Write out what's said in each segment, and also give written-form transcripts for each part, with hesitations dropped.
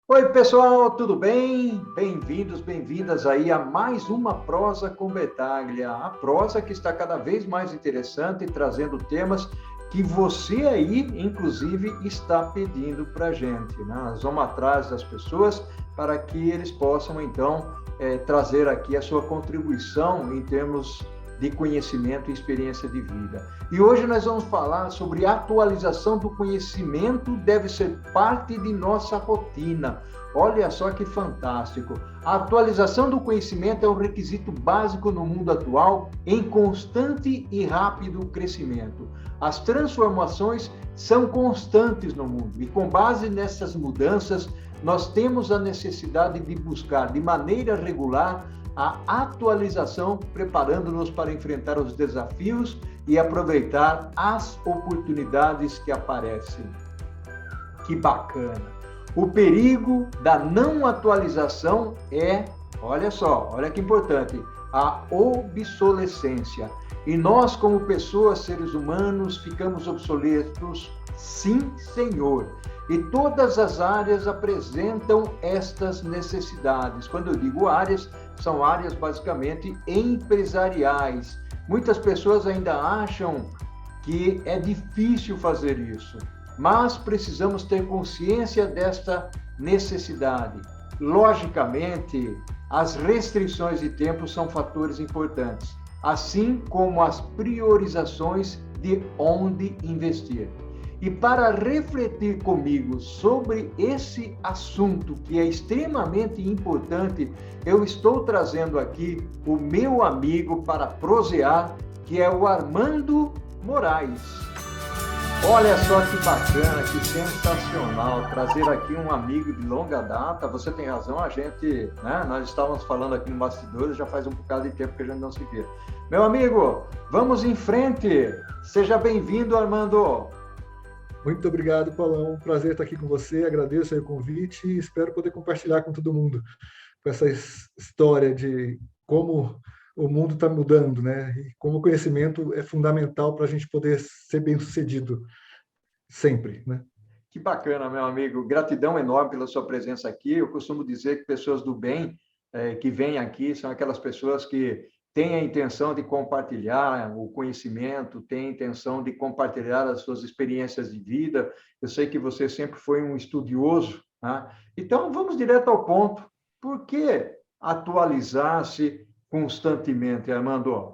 Oi, pessoal, tudo bem? Bem-vindos, bem-vindas aí a mais uma Prosa com Betaglia. A prosa que está cada vez mais interessante, trazendo temas que você aí, inclusive, está pedindo para a gente, né? Nós vamos atrás das pessoas para que eles possam, então, trazer aqui a sua contribuição em termos de conhecimento e experiência de vida. E hoje nós vamos falar sobre a atualização do conhecimento deve ser parte de nossa rotina. Olha só que fantástico. A atualização do conhecimento é um requisito básico no mundo atual em constante e rápido crescimento. As transformações são constantes no mundo e com base nessas mudanças, nós temos a necessidade de buscar de maneira regular a atualização, preparando-nos para enfrentar os desafios e aproveitar as oportunidades que aparecem. Que bacana! O perigo da não atualização é, olha só, olha que importante, a obsolescência. E nós, como pessoas, seres humanos, ficamos obsoletos? Sim, senhor. E todas as áreas apresentam estas necessidades. Quando eu digo áreas, são áreas basicamente empresariais. Muitas pessoas ainda acham que é difícil fazer isso, mas precisamos ter consciência desta necessidade. Logicamente, as restrições de tempo são fatores importantes, assim como as priorizações de onde investir. E para refletir comigo sobre esse assunto que é extremamente importante, eu estou trazendo aqui o meu amigo para prosear, que é o Armando Moraes. Olha só que bacana, que sensacional trazer aqui um amigo de longa data. Você tem razão, a gente, né, nós estávamos falando aqui no bastidores, já faz um bocado de tempo que a gente não se vê. Meu amigo, vamos em frente. Seja bem-vindo, Armando. Muito obrigado, Paulão. Prazer estar aqui com você. Agradeço aí o convite e espero poder compartilhar com todo mundo com essa história de como o mundo está mudando, né? E como o conhecimento é fundamental para a gente poder ser bem-sucedido sempre, né? Que bacana, meu amigo. Gratidão enorme pela sua presença aqui. Eu costumo dizer que pessoas do bem que vêm aqui são aquelas pessoas que têm a intenção de compartilhar o conhecimento, têm a intenção de compartilhar as suas experiências de vida. Eu sei que você sempre foi um estudioso, né? Então, vamos direto ao ponto. Por que atualizar-se constantemente, Armando?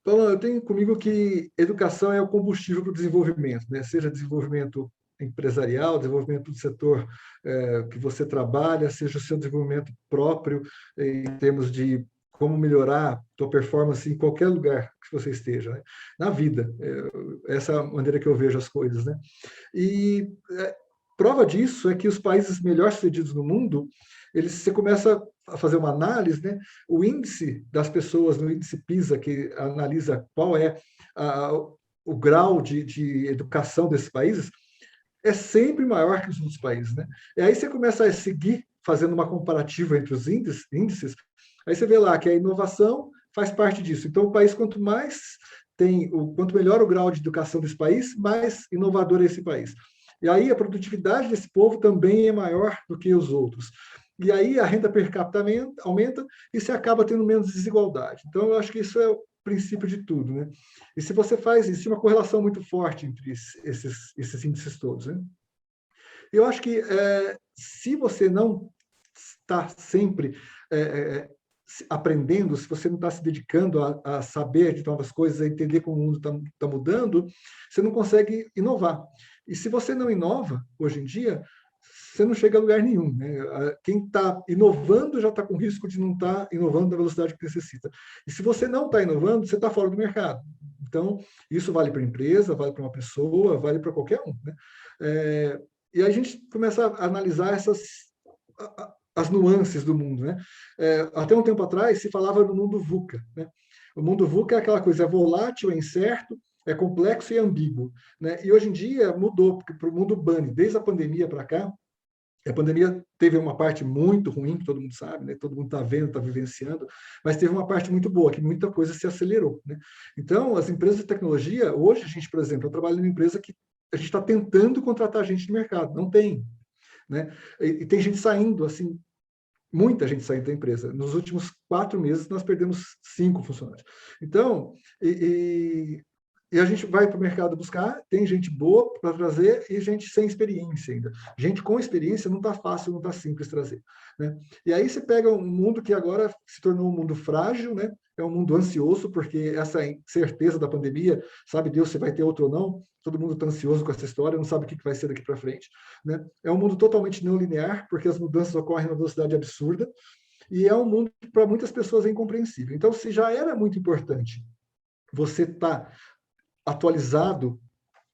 Paulão, eu tenho comigo que educação é o combustível para o desenvolvimento, né? Seja desenvolvimento empresarial, desenvolvimento do setor que você trabalha, seja o seu desenvolvimento próprio em termos de como melhorar a tua performance em qualquer lugar que você esteja, né? Na vida. Essa é a maneira que eu vejo as coisas, né? E prova disso é que os países melhor sucedidos no mundo, você começa a fazer uma análise, né? O índice das pessoas no índice PISA, que analisa qual é a, o grau de educação desses países, é sempre maior que os outros países, né? E aí você começa a seguir fazendo uma comparativa entre os índices, aí você vê lá que a inovação faz parte disso. Então, o país, quanto melhor o grau de educação desse país, mais inovador é esse país. E aí a produtividade desse povo também é maior do que os outros. E aí a renda per capita aumenta e você acaba tendo menos desigualdade. Então, eu acho que isso é o princípio de tudo, né? E se você existe uma correlação muito forte entre esses índices todos, né? Eu acho que se você não está sempre aprendendo, se você não está se dedicando a saber de novas coisas, a entender como o mundo está mudando, você não consegue inovar. E se você não inova, hoje em dia, você não chega a lugar nenhum, né? Quem está inovando já está com risco de não estar inovando na velocidade que necessita. E se você não está inovando, você está fora do mercado. Então, isso vale para a empresa, vale para uma pessoa, vale para qualquer um, né? E a gente começa a analisar as nuances do mundo, né? Até um tempo atrás se falava do mundo VUCA, né? O mundo VUCA é aquela coisa, é volátil, é incerto, é complexo e ambíguo, né? E hoje em dia mudou para o mundo BANI, desde a pandemia para cá. A pandemia teve uma parte muito ruim, que todo mundo sabe, né? Todo mundo está vendo, está vivenciando, mas teve uma parte muito boa, que muita coisa se acelerou, né? Então, as empresas de tecnologia, hoje a gente, por exemplo, eu trabalho numa empresa que a gente está tentando contratar gente no mercado, não tem. né? E tem gente saindo, assim, muita gente saindo da empresa. Nos últimos 4 meses, nós perdemos 5 funcionários. Então, e a gente vai para o mercado buscar, tem gente boa para trazer e gente sem experiência ainda. Gente com experiência não está fácil, não está simples trazer, né? E aí você pega um mundo que agora se tornou um mundo frágil, né? É um mundo ansioso, porque essa incerteza da pandemia, sabe Deus se vai ter outro ou não, todo mundo está ansioso com essa história, não sabe o que vai ser daqui para frente, né? É um mundo totalmente não linear, porque as mudanças ocorrem numa velocidade absurda, e é um mundo que para muitas pessoas é incompreensível. Então, se já era muito importante você estar atualizado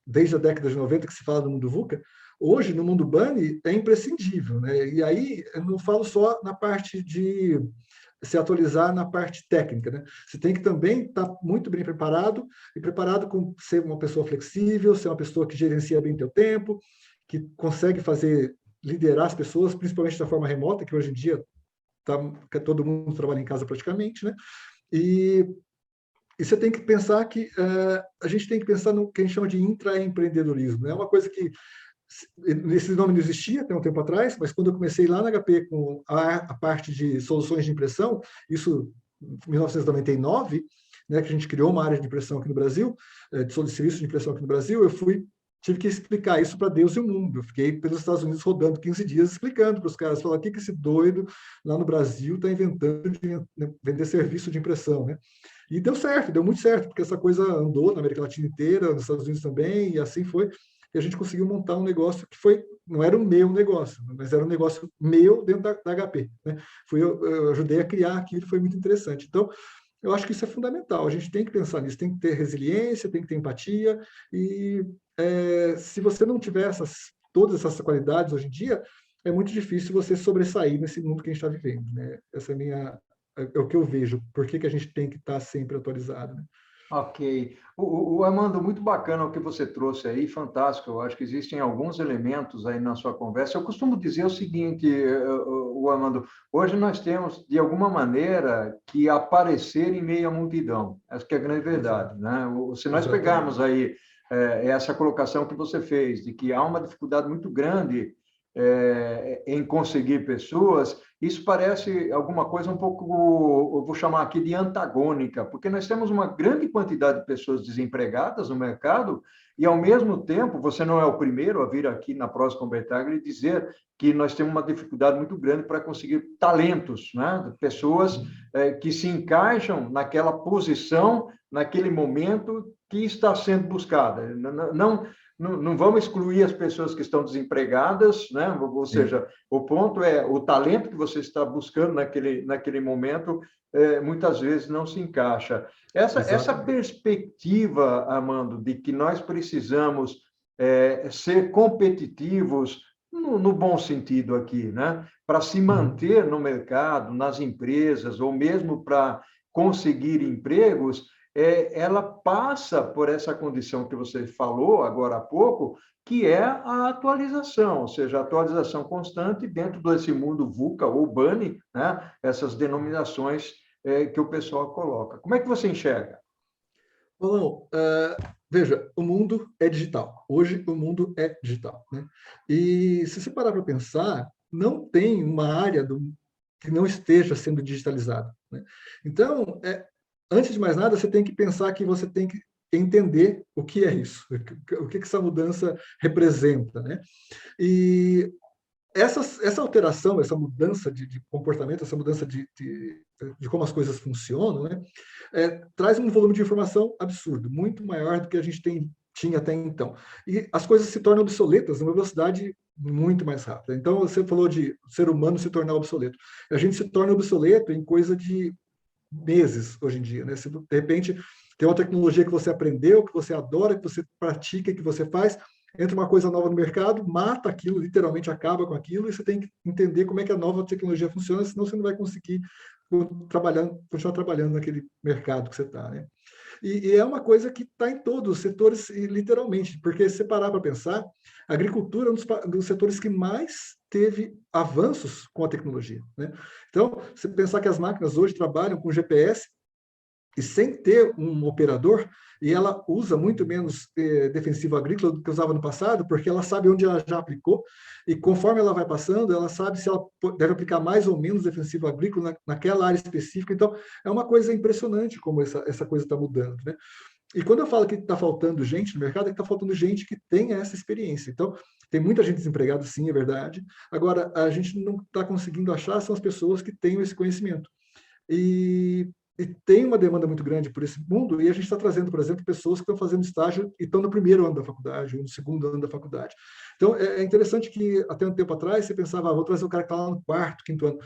desde a década de 90 que se fala do mundo VUCA, hoje no mundo BANI é imprescindível, né? E aí eu não falo só na parte de se atualizar na parte técnica, né? Você tem que também estar muito bem preparado, e preparado com ser uma pessoa flexível, ser uma pessoa que gerencia bem teu tempo, que consegue liderar as pessoas, principalmente da forma remota, que hoje em dia todo mundo trabalha em casa praticamente, né? E você tem que pensar que a gente tem que pensar no que a gente chama de intraempreendedorismo. É uma coisa que esse nome não existia até um tempo atrás, mas quando eu comecei lá na HP com a parte de soluções de impressão, isso em 1999, né, que a gente criou uma área de impressão aqui no Brasil, de serviço de impressão aqui no Brasil, tive que explicar isso para Deus e o mundo. Eu fiquei pelos Estados Unidos rodando 15 dias explicando para os caras, falando o que esse doido lá no Brasil está inventando de vender serviço de impressão, né? E deu certo, deu muito certo, porque essa coisa andou na América Latina inteira, nos Estados Unidos também, e assim foi. E a gente conseguiu montar um negócio que não era o meu negócio, mas era um negócio meu dentro da HP, né? Eu ajudei a criar aquilo, foi muito interessante. Então, eu acho que isso é fundamental. A gente tem que pensar nisso, tem que ter resiliência, tem que ter empatia, e se você não tiver todas essas qualidades hoje em dia, é muito difícil você sobressair nesse mundo que a gente está vivendo, né? Essa é o que eu vejo. Por que a gente tem que estar sempre atualizado, né? Ok. O Armando, muito bacana o que você trouxe aí, fantástico. Eu acho que existem alguns elementos aí na sua conversa. Eu costumo dizer o seguinte, o Armando, hoje nós temos, de alguma maneira, que aparecer em meio à multidão. Essa que é a grande verdade, né? Se nós pegarmos aí essa colocação que você fez, de que há uma dificuldade muito grande em conseguir pessoas, isso parece alguma coisa um pouco, eu vou chamar aqui de antagônica, porque nós temos uma grande quantidade de pessoas desempregadas no mercado e, ao mesmo tempo, você não é o primeiro a vir aqui na Prosa com Bertaglia e dizer que nós temos uma dificuldade muito grande para conseguir talentos, né? Pessoas que se encaixam naquela posição, naquele momento que está sendo buscada. Não vamos excluir as pessoas que estão desempregadas, né? Ou seja, o ponto é o talento que você está buscando naquele momento, muitas vezes não se encaixa. Essa perspectiva, Armando, de que nós precisamos ser competitivos, no bom sentido aqui, né? Para se manter no mercado, nas empresas, ou mesmo para conseguir empregos, ela passa por essa condição que você falou agora há pouco, que é a atualização, ou seja, a atualização constante dentro desse mundo VUCA ou BANI, né? Essas denominações que o pessoal coloca. Como é que você enxerga? Bom, veja, o mundo é digital. Hoje o mundo é digital, né? E se você parar para pensar, não tem uma área que não esteja sendo digitalizada, né? Então, antes de mais nada, você tem que pensar que você tem que entender o que é isso, o que essa mudança representa, né? E essa alteração, essa mudança de comportamento, essa mudança de como as coisas funcionam, né, traz um volume de informação absurdo, muito maior do que a gente tinha até então. E as coisas se tornam obsoletas numa velocidade muito mais rápida. Então, você falou de ser humano se tornar obsoleto. A gente se torna obsoleto em coisa de meses hoje em dia, né? Se de repente tem uma tecnologia que você aprendeu, que você adora, que você pratica, que você faz, entra uma coisa nova no mercado, mata aquilo, literalmente acaba com aquilo, e você tem que entender como é que a nova tecnologia funciona, senão você não vai conseguir continuar trabalhando naquele mercado que você está, né? E é uma coisa que está em todos os setores, literalmente, porque se você parar para pensar, a agricultura é um dos setores que mais teve avanços com a tecnologia, né? Então, se pensar que as máquinas hoje trabalham com GPS, e sem ter um operador, e ela usa muito menos defensivo agrícola do que usava no passado, porque ela sabe onde ela já aplicou, e conforme ela vai passando, ela sabe se ela deve aplicar mais ou menos defensivo agrícola naquela área específica. Então, é uma coisa impressionante como essa coisa está mudando, né? E quando eu falo que está faltando gente no mercado, é que está faltando gente que tenha essa experiência. Então, tem muita gente desempregada, sim, é verdade. Agora, a gente não está conseguindo achar são as pessoas que tenham esse conhecimento. E tem uma demanda muito grande por esse mundo, e a gente está trazendo, por exemplo, pessoas que estão fazendo estágio e estão no primeiro ano da faculdade, ou no segundo ano da faculdade. Então, é interessante que, até um tempo atrás, você pensava, vou trazer o cara que está lá no quarto, quinto ano.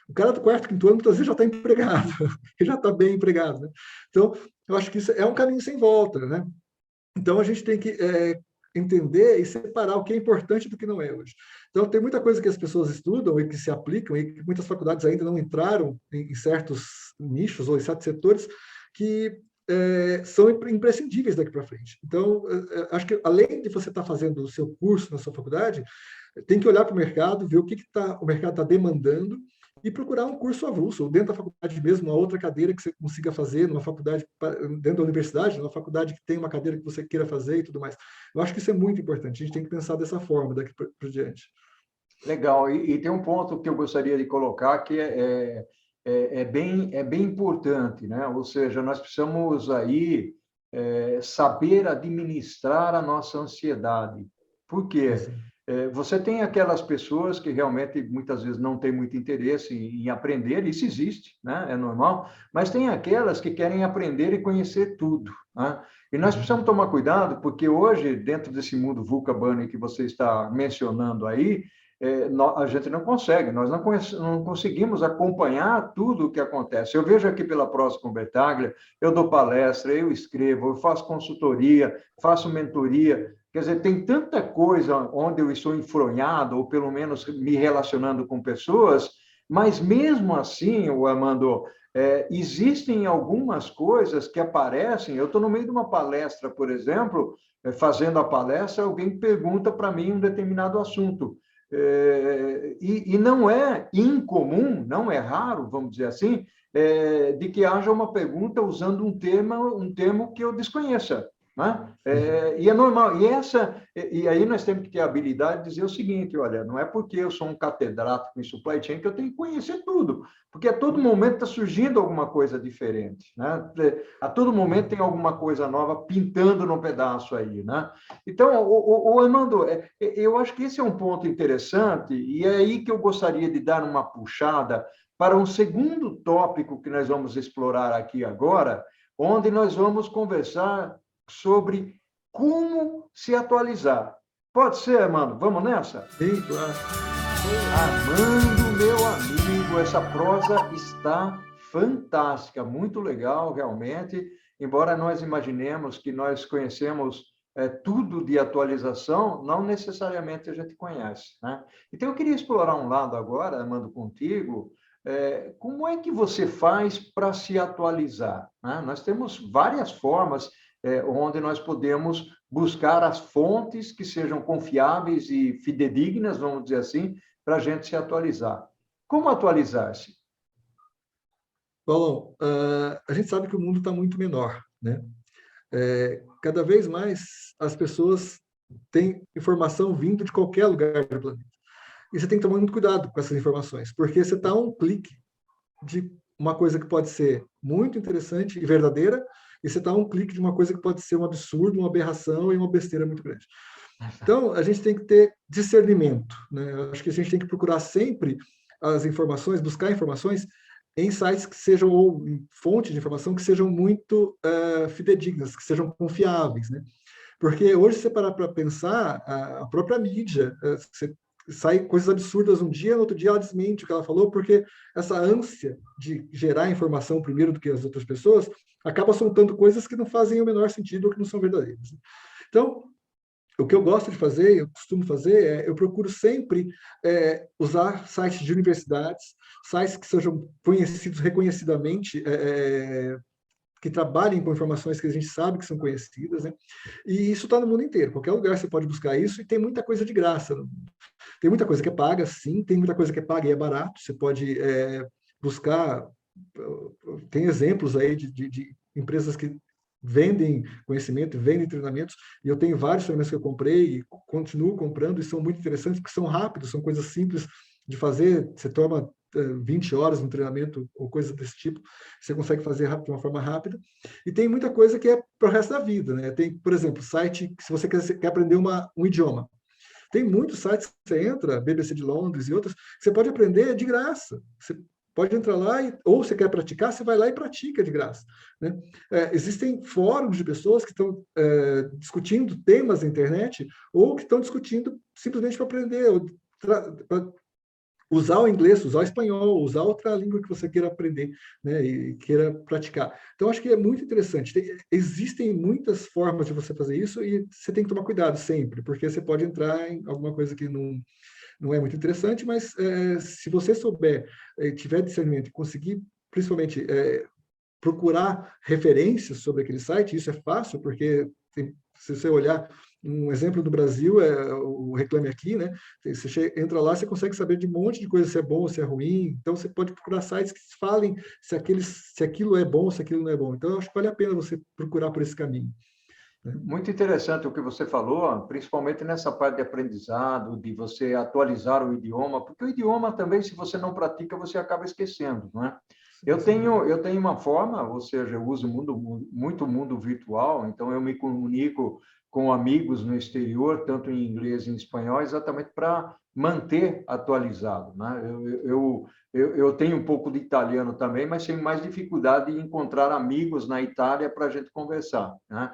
O cara do quarto, quinto ano, muitas vezes já está empregado, e já está bem empregado, né? Então, eu acho que isso é um caminho sem volta, né? Então, a gente tem que entender e separar o que é importante do que não é hoje. Então, tem muita coisa que as pessoas estudam e que se aplicam, e que muitas faculdades ainda não entraram em certos nichos ou em certos setores que são imprescindíveis daqui para frente. Então, acho que além de você estar fazendo o seu curso na sua faculdade, tem que olhar para o mercado, ver o que o mercado está demandando e procurar um curso avulso, ou dentro da faculdade mesmo, uma outra cadeira que você consiga fazer numa faculdade, dentro da universidade, numa faculdade que tem uma cadeira que você queira fazer e tudo mais. Eu acho que isso é muito importante, a gente tem que pensar dessa forma daqui para diante. Legal, e tem um ponto que eu gostaria de colocar que é bem importante, né? Ou seja, nós precisamos aí saber administrar a nossa ansiedade. Por quê? Você tem aquelas pessoas que realmente muitas vezes não têm muito interesse em aprender, isso existe, né? É normal, mas tem aquelas que querem aprender e conhecer tudo, né? E nós precisamos tomar cuidado, porque hoje, dentro desse mundo VUCA Bunny que você está mencionando aí, a gente não consegue, nós não conseguimos acompanhar tudo o que acontece. Eu vejo aqui pela Prosa com Bertaglia, eu dou palestra, eu escrevo, eu faço consultoria, faço mentoria. Quer dizer, tem tanta coisa onde eu estou enfronhado, ou pelo menos me relacionando com pessoas, mas mesmo assim, Armando, existem algumas coisas que aparecem. Eu estou no meio de uma palestra, por exemplo, fazendo a palestra, alguém pergunta para mim um determinado assunto. E não é incomum, não é raro, vamos dizer assim, de que haja uma pergunta usando um termo que eu desconheça. Né? E é normal. E aí nós temos que ter a habilidade de dizer o seguinte: olha, não é porque eu sou um catedrático em supply chain que eu tenho que conhecer tudo, porque a todo momento está surgindo alguma coisa diferente. Né? A todo momento tem alguma coisa nova pintando no pedaço aí. Né? Então, Armando, eu acho que esse é um ponto interessante, e é aí que eu gostaria de dar uma puxada para um segundo tópico que nós vamos explorar aqui agora, onde nós vamos conversar sobre como se atualizar. Pode ser, Armando? Vamos nessa? Sim, claro. Armando, meu amigo, essa prosa está fantástica, muito legal, realmente. Embora nós imaginemos que nós conhecemos tudo de atualização, não necessariamente a gente conhece. Né? Então, eu queria explorar um lado agora, Armando, contigo. Como é que você faz para se atualizar? Né? Nós temos várias formas onde nós podemos buscar as fontes que sejam confiáveis e fidedignas, vamos dizer assim, para a gente se atualizar. Como atualizar-se? Paulão, a gente sabe que o mundo está muito menor, né? Cada vez mais as pessoas têm informação vindo de qualquer lugar do planeta. E você tem que tomar muito cuidado com essas informações, porque você está a um clique de uma coisa que pode ser muito interessante e verdadeira, e você está a um clique de uma coisa que pode ser um absurdo, uma aberração e uma besteira muito grande. Então, a gente tem que ter discernimento, né? Eu acho que a gente tem que procurar sempre as informações, buscar informações em sites que sejam, ou em fontes de informação que sejam muito fidedignas, que sejam confiáveis, né? Porque hoje, se você parar para pensar, a própria mídia, você sai coisas absurdas um dia, no outro dia ela desmente o que ela falou, porque essa ânsia de gerar informação primeiro do que as outras pessoas acaba soltando coisas que não fazem o menor sentido ou que não são verdadeiras. Então, o que eu gosto de fazer, eu costumo fazer, eu procuro sempre usar sites de universidades, sites que sejam conhecidos reconhecidamente, que trabalhem com informações que a gente sabe que são conhecidas, né? E isso está no mundo inteiro. Qualquer lugar você pode buscar isso, e tem muita coisa de graça. Tem muita coisa que é paga, sim, tem muita coisa que é paga e é barato. Você pode buscar tem exemplos aí de empresas que vendem conhecimento, vendem treinamentos, e eu tenho vários treinamentos que eu comprei e continuo comprando, e são muito interessantes, porque são rápidos, são coisas simples de fazer, você toma 20 horas no treinamento, ou coisa desse tipo, você consegue fazer de uma forma rápida, e tem muita coisa que é para o resto da vida, né? Tem, por exemplo, site, se você quer aprender um idioma, tem muitos sites que você entra, BBC de Londres e outros, que você pode aprender de graça. Você pode entrar lá, ou você quer praticar, você vai lá e pratica de graça. Né? Existem fóruns de pessoas que estão discutindo temas na internet, ou que estão discutindo simplesmente para aprender, ou para usar o inglês, usar o espanhol, usar outra língua que você queira aprender, né, e queira praticar. Então, acho que é muito interessante. Existem muitas formas de você fazer isso e você tem que tomar cuidado sempre, porque você pode entrar em alguma coisa que não é muito interessante, mas se você souber, tiver discernimento e conseguir, principalmente, procurar referências sobre aquele site, isso é fácil, porque se você olhar um exemplo do Brasil, o Reclame Aqui, né? Você entra lá, você consegue saber de um monte de coisa, se é bom, se é ruim. Então, você pode procurar sites que falem se aquilo é bom, se aquilo não é bom. Então, eu acho que vale a pena você procurar por esse caminho. Né? Muito interessante o que você falou, principalmente nessa parte de aprendizado, de você atualizar o idioma, porque o idioma também, se você não pratica, você acaba esquecendo, não é? Eu tenho uma forma, ou seja, eu uso muito o mundo virtual, então eu me comunico com amigos no exterior, tanto em inglês e em espanhol, exatamente para manter atualizado, né? Eu tenho um pouco de italiano também, mas tenho mais dificuldade de encontrar amigos na Itália para a gente conversar, né?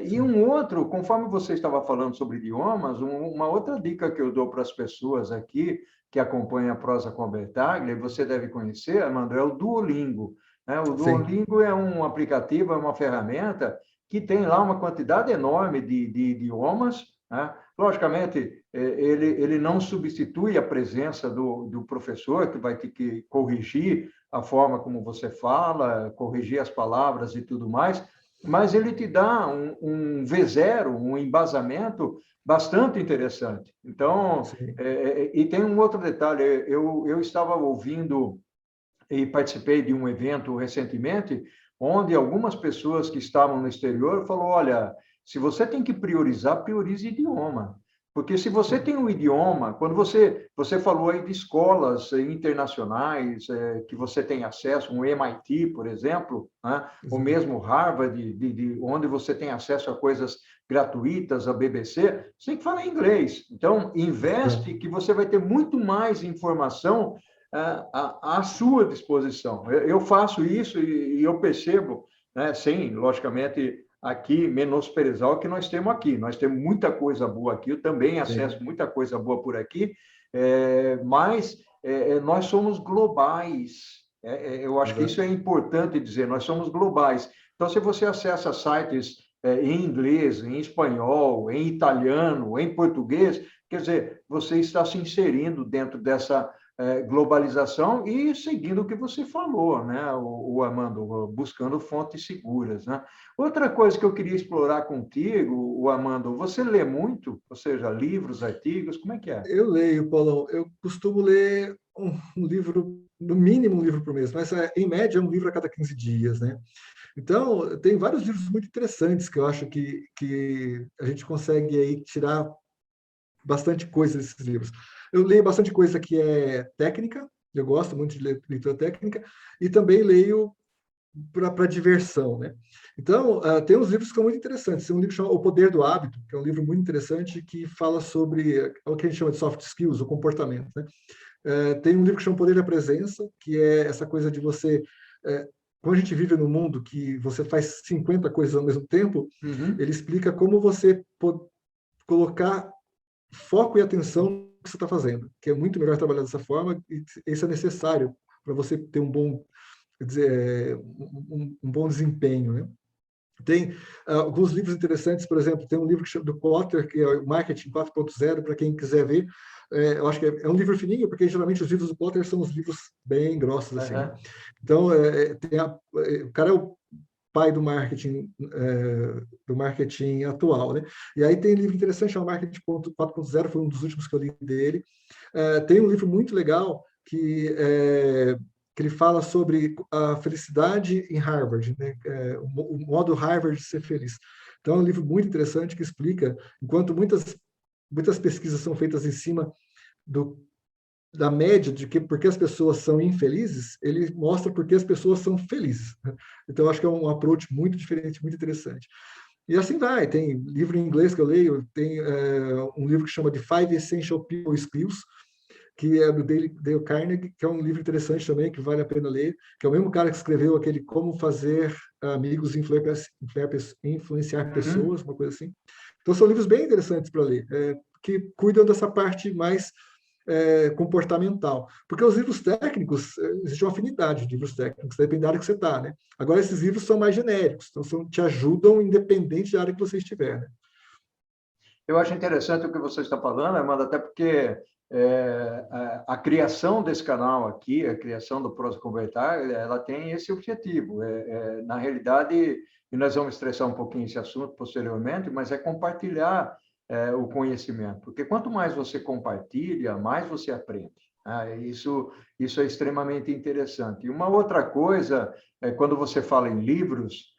E um outro, conforme você estava falando sobre idiomas, uma outra dica que eu dou para as pessoas aqui que acompanham a Prosa com Bertaglia, e você deve conhecer, Armando, é o Duolingo, né? O Sim. Duolingo é um aplicativo, é uma ferramenta que tem lá uma quantidade enorme de idiomas, né? Logicamente, ele não substitui a presença do professor, que vai ter que corrigir a forma como você fala, corrigir as palavras e tudo mais, mas ele te dá um V0, um embasamento bastante interessante. Então, Sim. e tem um outro detalhe, eu estava ouvindo e participei de um evento recentemente, onde algumas pessoas que estavam no exterior falaram, olha, se você tem que priorizar, priorize idioma. Porque se você tem um idioma, quando você falou aí de escolas internacionais que você tem acesso, um MIT, por exemplo, né? Ou mesmo Harvard, onde você tem acesso a coisas gratuitas, a BBC, você tem que falar inglês. Então, investe que você vai ter muito mais informação à sua disposição. Eu faço isso e eu percebo, né, sem, logicamente, aqui menosprezar o que nós temos aqui. Nós temos muita coisa boa aqui, eu também acesso muita coisa boa por aqui, mas nós somos globais. Eu acho que isso é importante dizer, nós somos globais. Então, se você acessa sites em inglês, em espanhol, em italiano, em português, quer dizer, você está se inserindo dentro dessa globalização e seguindo o que você falou, né, o Armando, buscando fontes seguras, né? Outra coisa que eu queria explorar contigo, o Armando, você lê muito? Ou seja, livros, artigos, como é que é? Eu leio, Paulão. Eu costumo ler um livro, no mínimo um livro por mês, mas em média um livro a cada 15 dias, né? Então, tem vários livros muito interessantes que eu acho que a gente consegue aí tirar bastante coisa desses livros. Eu leio bastante coisa que é técnica, eu gosto muito de ler leitura técnica, e também leio para diversão, né? Então, tem uns livros que são muito interessantes. Tem um livro chamado O Poder do Hábito, que é um livro muito interessante que fala sobre o que a gente chama de soft skills, o comportamento, né? Tem um livro que chama O Poder da Presença, que é essa coisa de você... Quando a gente vive num mundo que você faz 50 coisas ao mesmo tempo, ele explica como você colocar foco e atenção no que você está fazendo, que é muito melhor trabalhar dessa forma, e isso é necessário para você ter um bom, quer dizer, um bom desempenho, né? Tem alguns livros interessantes, por exemplo, tem um livro do Potter, que é o Marketing 4.0, para quem quiser ver. Eu acho que é um livro fininho, porque geralmente os livros do Potter são os livros bem grossos, assim, né? Então, o cara é o pai do marketing atual, né? E aí tem um livro interessante, é o Marketing 4.0, foi um dos últimos que eu li dele. Tem um livro muito legal que que ele fala sobre a felicidade em Harvard, né? O modo Harvard de ser feliz. Então, é um livro muito interessante que explica, enquanto muitas pesquisas são feitas em cima da média de que porque as pessoas são infelizes, ele mostra porque as pessoas são felizes, né? Então, eu acho que é um approach muito diferente, muito interessante. E assim vai, tem livro em inglês que eu leio, tem um livro que chama The Five Essential People Skills, que é do Dale Carnegie, que é um livro interessante também, que vale a pena ler, que é o mesmo cara que escreveu aquele Como Fazer Amigos e Influenciar Pessoas, uma coisa assim. Então, são livros bem interessantes para ler, que cuidam dessa parte mais comportamental. Porque os livros técnicos, existe uma afinidade de livros técnicos, depende da área que você está, né? Agora, esses livros são mais genéricos, então te ajudam independente da área que você estiver, né? Eu acho interessante o que você está falando, Amanda, até porque a criação desse canal aqui, a criação do Prosa Convertar, ela tem esse objetivo. Na realidade, e nós vamos estressar um pouquinho esse assunto posteriormente, mas é compartilhar o conhecimento. Porque quanto mais você compartilha, mais você aprende. Isso é extremamente interessante. E uma outra coisa, quando você fala em livros,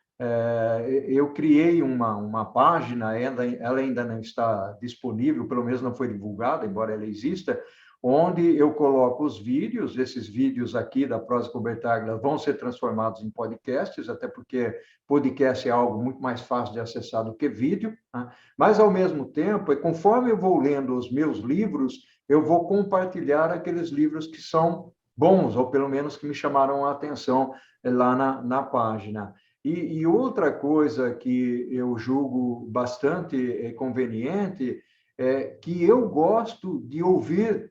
eu criei uma página, ela ainda não está disponível, pelo menos não foi divulgada, embora ela exista, onde eu coloco os vídeos, esses vídeos aqui da Prosa Convertaglia vão ser transformados em podcasts, até porque podcast é algo muito mais fácil de acessar do que vídeo, né? Mas, ao mesmo tempo, conforme eu vou lendo os meus livros, eu vou compartilhar aqueles livros que são bons, ou pelo menos que me chamaram a atenção lá na página. E outra coisa que eu julgo bastante conveniente é que eu gosto de ouvir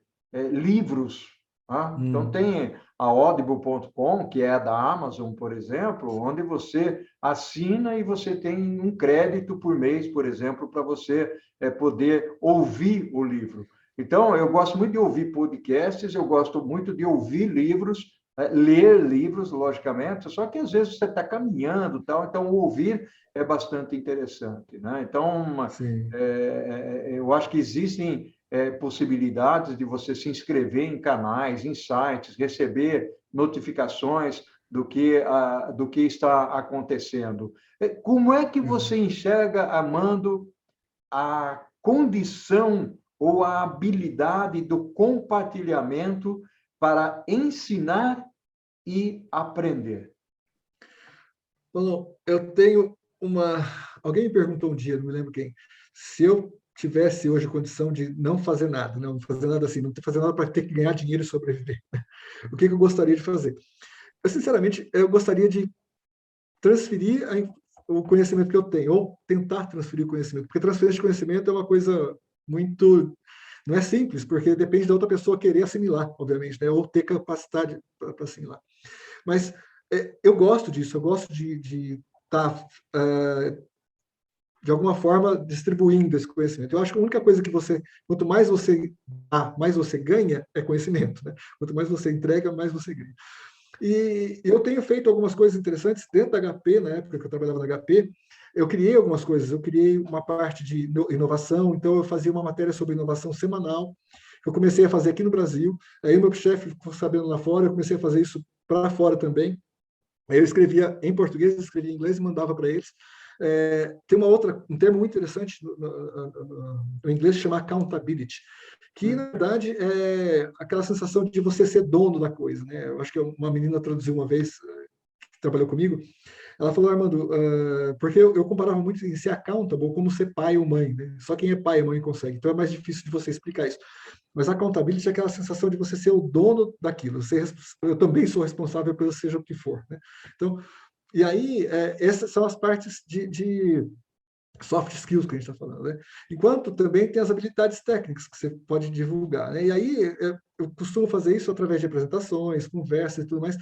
livros. Tá? Então, tem a Audible.com, que é a da Amazon, por exemplo, onde você assina e você tem um crédito por mês, por exemplo, para você poder ouvir o livro. Então, eu gosto muito de ouvir podcasts, eu gosto muito de ouvir livros, ler livros, logicamente, só que às vezes você está caminhando, tal, então ouvir é bastante interessante, né? Então, eu acho que existem possibilidades de você se inscrever em canais, em sites, receber notificações do que está acontecendo. Como é que você enxerga, Armando, a condição ou a habilidade do compartilhamento para ensinar e aprender? Bom, eu tenho alguém me perguntou um dia, não me lembro quem, se eu tivesse hoje condição de não fazer nada, não fazer nada assim, não fazer nada para ter que ganhar dinheiro e sobreviver, o que eu gostaria de fazer? Eu, sinceramente, eu gostaria de transferir o conhecimento que eu tenho, ou tentar transferir o conhecimento, porque transferência de conhecimento é uma coisa muito... Não é simples, porque depende da outra pessoa querer assimilar, obviamente, né? Ou ter capacidade para assimilar. Mas eu gosto disso, eu gosto de estar, de alguma forma, distribuindo esse conhecimento. Eu acho que a única coisa que quanto mais você dá, mais você ganha, é conhecimento, né? Quanto mais você entrega, mais você ganha. E eu tenho feito algumas coisas interessantes dentro da HP, na época que eu trabalhava na HP, eu criei algumas coisas, eu criei uma parte de inovação, então eu fazia uma matéria sobre inovação semanal, eu comecei a fazer aqui no Brasil, aí o meu chefe ficou sabendo lá fora, eu comecei a fazer isso para fora também, aí eu escrevia em português, escrevia em inglês e mandava para eles. Tem um termo muito interessante no inglês que chama accountability, que, na verdade, é aquela sensação de você ser dono da coisa, né? Eu acho que uma menina traduziu uma vez, que trabalhou comigo, ela falou, Armando, porque eu comparava muito em ser accountable como ser pai ou mãe, né? Só quem é pai e mãe consegue, então é mais difícil de você explicar isso. Mas a accountability é aquela sensação de você ser o dono daquilo, eu também sou responsável pelo seja o que for, né? Então, e aí, essas são as partes de soft skills que a gente está falando, né? Enquanto também tem as habilidades técnicas que você pode divulgar, né? E aí eu costumo fazer isso através de apresentações, conversas e tudo mais,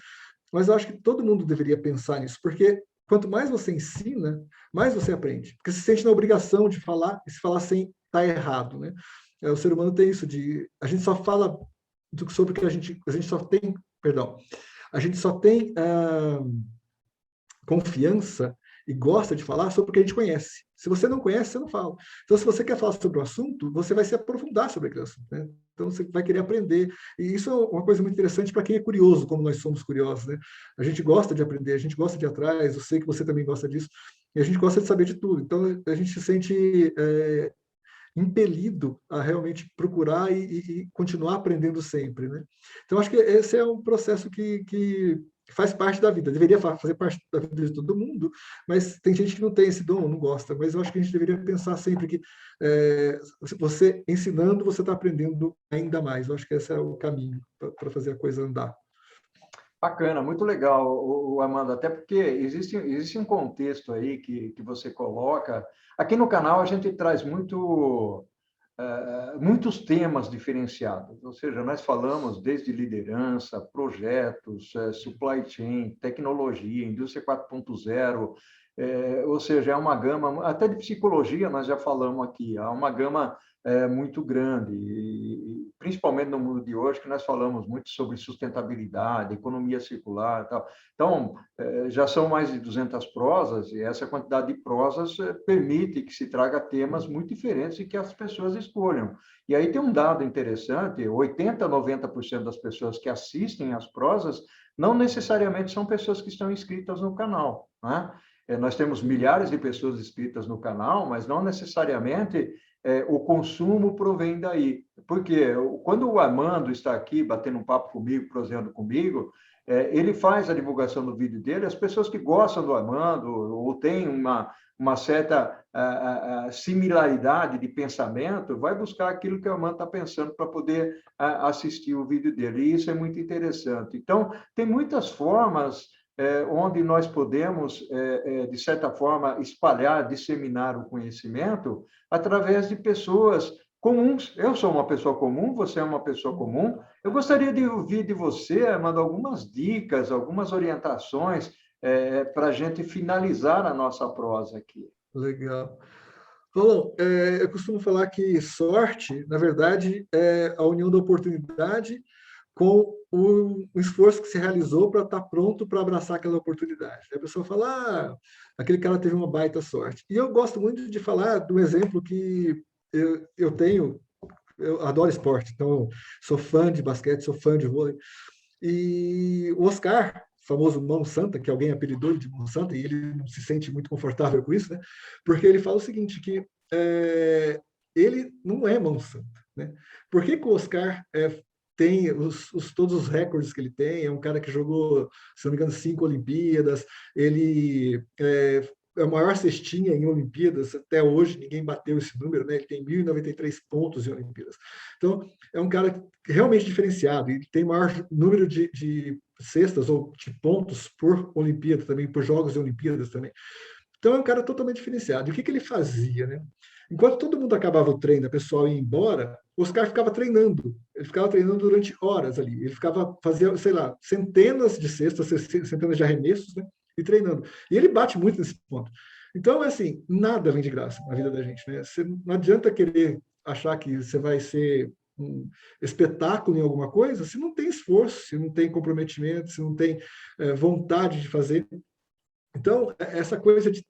mas eu acho que todo mundo deveria pensar nisso, porque quanto mais você ensina, mais você aprende, porque se sente na obrigação de falar, e se falar sem estar errado, né? O ser humano tem isso a gente só fala sobre o que a gente só tem, perdão, a gente só tem confiança e gosta de falar sobre o que a gente conhece. Se você não conhece, você não fala. Então, se você quer falar sobre o assunto, você vai se aprofundar sobre aquele assunto, né? Então, você vai querer aprender. E isso é uma coisa muito interessante para quem é curioso, como nós somos curiosos, né? A gente gosta de aprender, a gente gosta de ir atrás, eu sei que você também gosta disso, e a gente gosta de saber de tudo. Então, a gente se sente impelido a realmente procurar e continuar aprendendo sempre, né? Então, acho que esse é um processo que faz parte da vida, deveria fazer parte da vida de todo mundo, mas tem gente que não tem esse dom, não gosta, mas eu acho que a gente deveria pensar sempre que você ensinando, você está aprendendo ainda mais. Eu acho que esse é o caminho para fazer a coisa andar. Bacana, muito legal, Amanda, até porque existe um contexto aí que você coloca. Aqui no canal a gente traz muitos temas diferenciados, ou seja, nós falamos desde liderança, projetos, supply chain, tecnologia, indústria 4.0, ou seja, é uma gama, até de psicologia nós já falamos aqui, há uma gama muito grande, e principalmente no mundo de hoje, que nós falamos muito sobre sustentabilidade, economia circular e tal. Então, já são mais de 200 prosas, e essa quantidade de prosas permite que se traga temas muito diferentes e que as pessoas escolham. E aí tem um dado interessante, 80%, 90% das pessoas que assistem às prosas não necessariamente são pessoas que estão inscritas no canal, né? Nós temos milhares de pessoas inscritas no canal, mas não necessariamente o consumo provém daí. Porque quando o Armando está aqui batendo um papo comigo, prosseando comigo, ele faz a divulgação do vídeo dele, as pessoas que gostam do Armando ou têm uma certa similaridade de pensamento, vai buscar aquilo que o Armando está pensando para poder assistir o vídeo dele. E isso é muito interessante. Então, tem muitas formas onde nós podemos, de certa forma, espalhar, disseminar o conhecimento através de pessoas comuns. Eu sou uma pessoa comum, você é uma pessoa comum. Eu gostaria de ouvir de você, Armando, algumas dicas, algumas orientações para a gente finalizar a nossa prosa aqui. Legal. Rolão, eu costumo falar que sorte, na verdade, é a união da oportunidade com o esforço que se realizou para estar pronto para abraçar aquela oportunidade. A pessoa fala, aquele cara teve uma baita sorte. E eu gosto muito de falar do exemplo que eu tenho, eu adoro esporte, então sou fã de basquete, sou fã de vôlei. E o Oscar, famoso Mão Santa, que alguém apelidou ele de Mão Santa, e ele não se sente muito confortável com isso, né? Porque ele fala o seguinte, que ele não é Mão Santa, né? Por que que o Oscar tem todos os recordes que ele tem? É um cara que jogou, se não me engano, 5 Olimpíadas, ele é a maior cestinha em Olimpíadas, até hoje ninguém bateu esse número, né? Ele tem 1.093 pontos em Olimpíadas. Então, é um cara realmente diferenciado, ele tem maior número de cestas ou de pontos por Olimpíada também, por Jogos e Olimpíadas também. Então, é um cara totalmente diferenciado. E o que ele fazia, né? Enquanto todo mundo acabava o treino, a pessoa ia embora, o Oscar ficava treinando. Ele ficava treinando durante horas ali. Ele fazia, sei lá, centenas de cestas, centenas de arremessos, né? E treinando. E ele bate muito nesse ponto. Então, assim, nada vem de graça na vida da gente, né? Você não adianta querer achar que você vai ser um espetáculo em alguma coisa se não tem esforço, se não tem comprometimento, se não tem vontade de fazer. Então, essa coisa de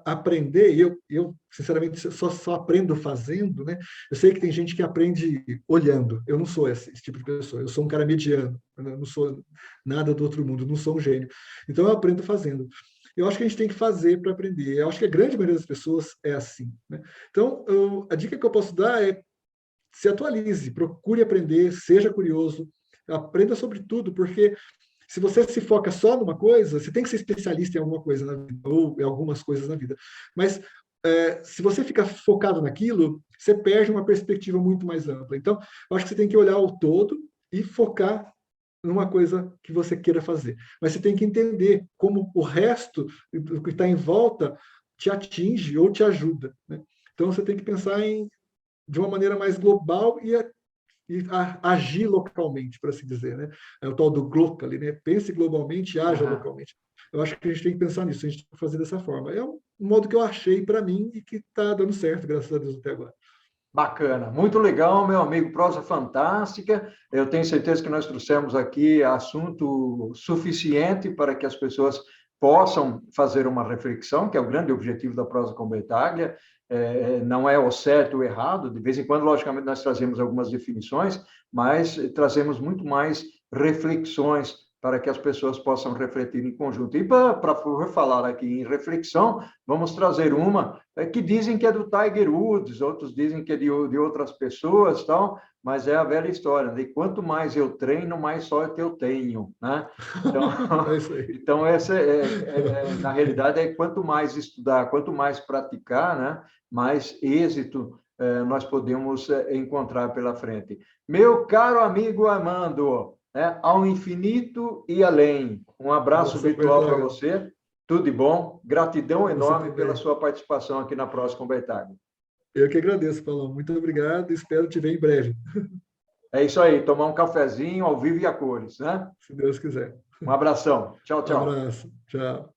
aprender, e eu sinceramente só aprendo fazendo, né? Eu sei que tem gente que aprende olhando, eu não sou esse tipo de pessoa, eu sou um cara mediano, eu não sou nada do outro mundo, não sou um gênio, então eu aprendo fazendo. Eu acho que a gente tem que fazer para aprender, eu acho que a grande maioria das pessoas é assim, né? Então, a dica que eu posso dar é se atualize, procure aprender, seja curioso, aprenda sobre tudo, porque se você se foca só numa coisa, você tem que ser especialista em alguma coisa na vida, ou em algumas coisas na vida. Mas se você fica focado naquilo, você perde uma perspectiva muito mais ampla. Então, eu acho que você tem que olhar o todo e focar numa coisa que você queira fazer. Mas você tem que entender como o resto, o que está em volta, te atinge ou te ajuda, né? Então, você tem que pensar de uma maneira mais global e agir localmente, por assim dizer, né? É o tal do glocal, né? Pense globalmente e haja localmente. Eu acho que a gente tem que pensar nisso, a gente tem que fazer dessa forma. É um modo que eu achei para mim e que está dando certo, graças a Deus, até agora. Bacana, muito legal, meu amigo, prosa fantástica. Eu tenho certeza que nós trouxemos aqui assunto suficiente para que as pessoas possam fazer uma reflexão, que é o grande objetivo da prosa com Betaglia. Não é o certo ou errado, de vez em quando, logicamente, nós trazemos algumas definições, mas trazemos muito mais reflexões para que as pessoas possam refletir em conjunto. E para falar aqui em reflexão, vamos trazer uma que dizem que é do Tiger Woods, outros dizem que é de outras pessoas, tal, mas é a velha história, de quanto mais eu treino, mais sorte eu tenho, né? Então, É isso aí. então essa na realidade, quanto mais estudar, quanto mais praticar, né, mais êxito nós podemos encontrar pela frente. Meu caro amigo Armando, ao infinito e além. Um abraço virtual para você. Tudo de bom. Gratidão enorme pela sua participação aqui na Prosa com Betaglia. Eu que agradeço, Paulão. Muito obrigado. Espero te ver em breve. É isso aí. Tomar um cafezinho ao vivo e a cores, né? Se Deus quiser. Um abração. Tchau, tchau. Um abraço. Tchau.